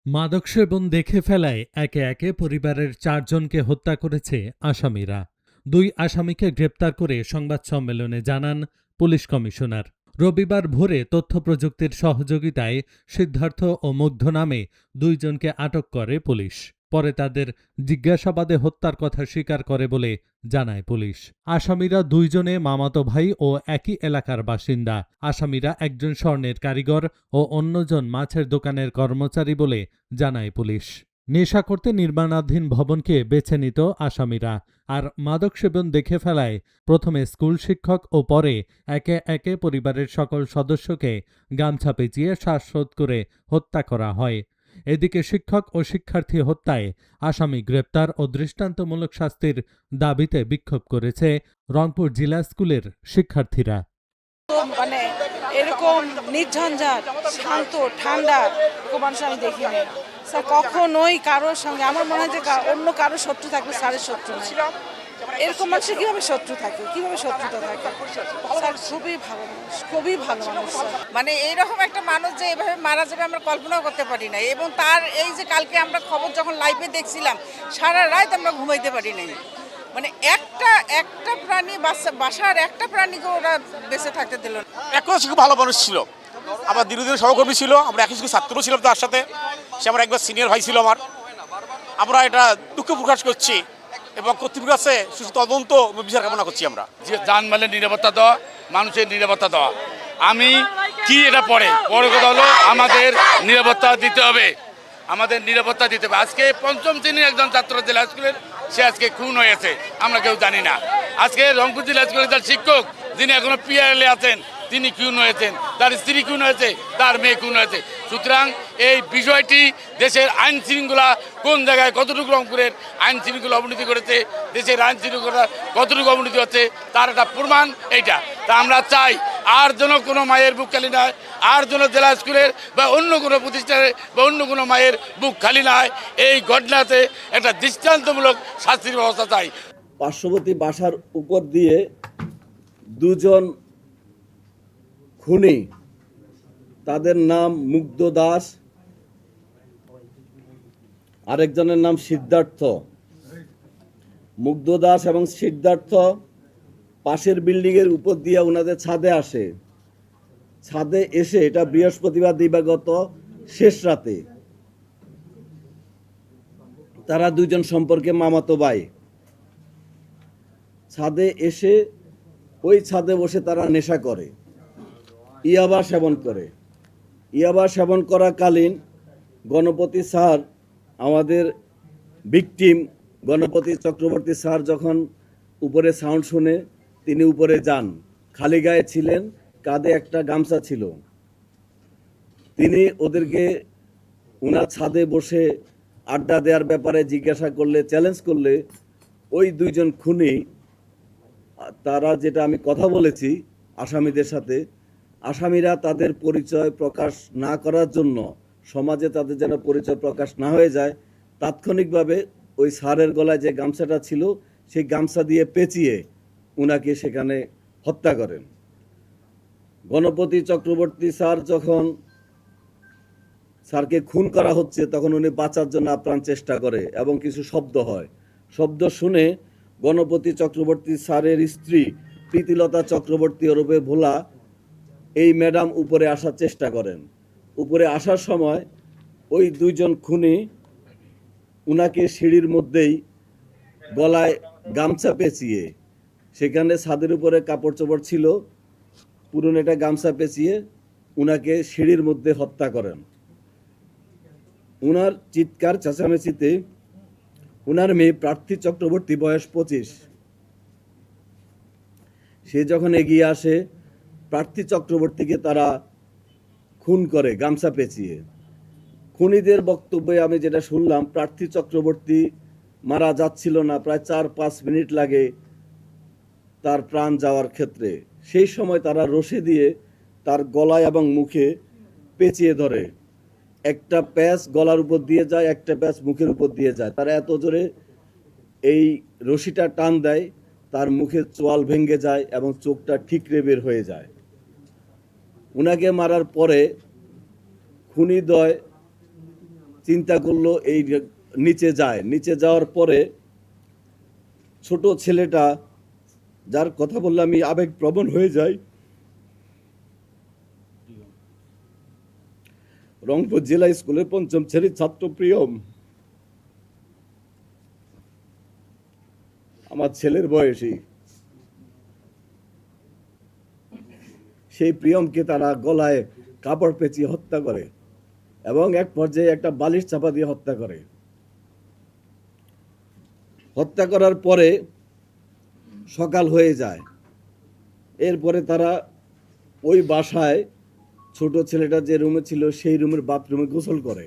মাদক সেবন দেখে ফেলায় একে একে পরিবারের 4 জনকে হত্যা করেছে আসামিরা। 2 আসামিকে গ্রেপ্তার করে সংবাদ সম্মেলনে জানান পুলিশ কমিশনার। রবিবার ভোরে তথ্য প্রযুক্তির সহযোগিতায় সিদ্ধার্থ ও মুগ্ধ নামে 2 জনকে আটক করে পুলিশ। পরে তাদের জিজ্ঞাসাবাদে হত্যার কথা স্বীকার করে বলে জানায় পুলিশ। আসামিরা 2 জনে মামাতো ভাই ও একই এলাকার বাসিন্দা। আসামিরা একজন স্বর্ণের কারিগর ও অন্যজন মাছের দোকানের কর্মচারী বলে জানায় পুলিশ। নেশা করতে নির্মাণাধীন ভবনকে বেছে নিত আসামিরা, আর মাদক সেবন দেখে ফেলায় প্রথমে স্কুল শিক্ষক ও পরে একে একে পরিবারের সকল সদস্যকে গামছা পেঁচিয়ে শ্বাসরোধ করে হত্যা করা হয়। এদিকে শিক্ষক ও শিক্ষার্থী হত্যায় আসামি গ্রেপ্তার ও দৃষ্টান্তমূলক শাস্তির দাবিতে বিক্ষোভ করেছে রংপুর জিলা স্কুলের শিক্ষার্থীরা। মানে এরকম নির্ঝঞ্ঝাট, শান্ত, ঠান্ডা এরকম মানুষ আমি দেখিনি স্যার কখনোই। কারোর সঙ্গে আমার মনে হয় যে অন্য কারোর শত্রু থাকবে, স্যারের শত্রু নাই। এরকম মানুষের কিভাবে শত্রু থাকে, কিভাবে শত্রুতা থাকে? স্যার খুবই ভালো মানুষ, খুবই ভালো মানুষ। মানে এইরকম একটা মানুষ যে এভাবে মারা যাবে আমরা কল্পনাও করতে পারি না। এবং তার এই যে কালকে আমরা খবর যখন লাইভে দেখছিলাম, সারা রাত আমরা ঘুমাইতে পারি নাই। মানে একটা প্রাণী, বাসার একটা প্রাণীকে ওরা বেঁচে থাকতে দিল না। একজন খুব ভালো মানুষ ছিল, আমার দীর্ঘদিন সহকর্মী ছিল, আমরা একই স্কুল ছাত্র ছিলাম তার সাথে। সে আমার একবার সিনিয়র ভাই ছিল আমার। আমরা এটা দুঃখ প্রকাশ করছি এবং কর্তৃপক্ষের কাছে সুস্থ তদন্ত বিচার কামনা করছি। আমরা যে জানমালের নিরাপত্তা দেওয়া, মানুষের নিরাপত্তা দেওয়া, আমি কি এটা পরে কথা হলো আমাদের নিরাপত্তা দিতে হবে, আমাদের নিরাপত্তা দিতে হবে। আজকে 5ম শ্রেণীর একজন ছাত্র জেলা স্কুলের, সে আজকে খুন হয়েছে, আমরা কেউ জানি না। আজকে রংপুর জেলা স্কুলের যার শিক্ষক যিনি এখনো পিআরএলে আছেন, তিনি খুন হয়েছেন, তার স্ত্রী খুন হয়েছে, তার মেয়ে খুন হয়েছে। সুতরাং এই বিষয়টি দেশের আইন শৃঙ্খলা কোন জায়গায় কতটুকু রংপুরের আইন শৃঙ্খলা অবনতি করেছে, দেশের আইন শৃঙ্খলা কতটুকু অবনতি হচ্ছে তার একটা প্রমাণ এইটা। তা আমরা চাই আর যেন কোনো মায়ের বুক খালি না হয়, আর যেন জেলা স্কুলের বা অন্য কোনো প্রতিষ্ঠানের বা অন্য কোনো মায়ের বুক খালি না হয়। এই ঘটনাতে একটা দৃষ্টান্তমূলক শাস্তির ব্যবস্থা চাই। পার্শ্ববর্তী বাসার উপর দিয়ে 2 জন খুনি, তাদের নাম মুগ্ধ দাস, আরেকজনের নাম সিদ্ধার্থ। মুগ্ধ দাস এবং সিদ্ধার্থ পাশের বিল্ডিংয়ের উপর দিয়ে ওনাদের ছাদে আসে। ছাদে এসে, এটা বৃহস্পতিবার দিবাগত শেষ রাতে, তারা 2 জন সম্পর্কে মামাতো ভাই। ছাদে এসে ওই ছাদে বসে তারা নেশা করে, ইয়াবা সেবন করে। ইয়াবা সেবন করাকালীন গণপতি স্যার, আমাদের ভিকটিম গণপতি চক্রবর্তী স্যার যখন উপরে সাউন্ড শুনে তিনি উপরে যান। খালি গায়ে ছিলেন, কাঁধে একটা গামছা ছিল। তিনি ওদেরকে ওনার ছাদে বসে আড্ডা দেওয়ার ব্যাপারে জিজ্ঞাসা করলে, চ্যালেঞ্জ করলে, ওই 2 জন খুনি, তারা যেটা আমি কথা বলেছি আসামিদের সাথে, আসামিরা তাদের পরিচয় প্রকাশ না করার জন্য, সমাজে তাদের যেন পরিচয় প্রকাশ না হয়ে যায়, তাৎক্ষণিকভাবে ওই স্যারের গলায় যে গামছাটা ছিল সেই গামছা দিয়ে পেঁচিয়ে উনাকে সেখানে হত্যা করেন। গণপতি চক্রবর্তী স্যার যখন স্যারকে খুন করা হচ্ছে তখন উনি বাঁচার জন্য আপ্রাণ চেষ্টা করে এবং কিছু শব্দ হয়। শব্দ শুনে গণপতি চক্রবর্তী স্যারের স্ত্রী প্রীতিলতা চক্রবর্তী ওরফে ভোলা, এই ম্যাডাম উপরে আসার চেষ্টা করেন। উপরে আসার সময় ওই 2 জন খুনি উনাকে সিঁড়ির মধ্যেই গলায় গামছা পেঁচিয়ে, সেখানে ছাদের উপরে কাপড় চোপড় ছিল, পুরনো একটা গামছা পেঁচিয়ে উনাকে সিঁড়ির মধ্যে হত্যা করেন। উনার চিৎকার চেঁচামেচিতে উনার মেয়ে প্রার্থী চক্রবর্তী, বয়স 25, সে যখন এগিয়ে আসে, প্রার্থী চক্রবর্তীকে তারা খুন করে গামছা পেঁচিয়ে। খুনিদের বক্তব্যে আমি যেটা শুনলাম, প্রার্থী চক্রবর্তী মারা যাচ্ছিল না, প্রায় 4-5 মিনিট লাগে তার প্রাণ যাওয়ার ক্ষেত্রে। সেই সময় তারা রশি দিয়ে তার গলায় এবং মুখে পেঁচিয়ে ধরে। একটা প্যাচ গলার উপর দিয়ে যায়, একটা প্যাচ মুখের উপর দিয়ে যায়। তারা এত জোরে এই রশিটা টান দেয়, তার মুখের চোয়াল ভেঙে যায় এবং চোখটা ঠিকরে বের হয়ে যায়। উনাকে মারার পরে খুনিদ্বয় চিন্তা করলো এই নিচে যায়, নিচে যাওয়ার পরে ছোট ছেলেটা, যার কথা বললে আমি আবেগপ্রবণ হয়ে যাই, রংপুর জেলা স্কুলের ৫ম শ্রেণীর ছাত্র প্রিয়ম, আমার ছেলের বয়সী, সেই প্রিয়মকে তারা গলায় কাপড় পেঁচিয়ে হত্যা করে এবং এক পর্যায়ে একটা বালিশ চাপা দিয়ে হত্যা করে। হত্যা করার পরে সকাল হয়ে যায়। এরপরে তারা ওই বাসায় ছোট ছেলেটা যে রুমে ছিল সেই রুমের বাথরুমে গোসল করে।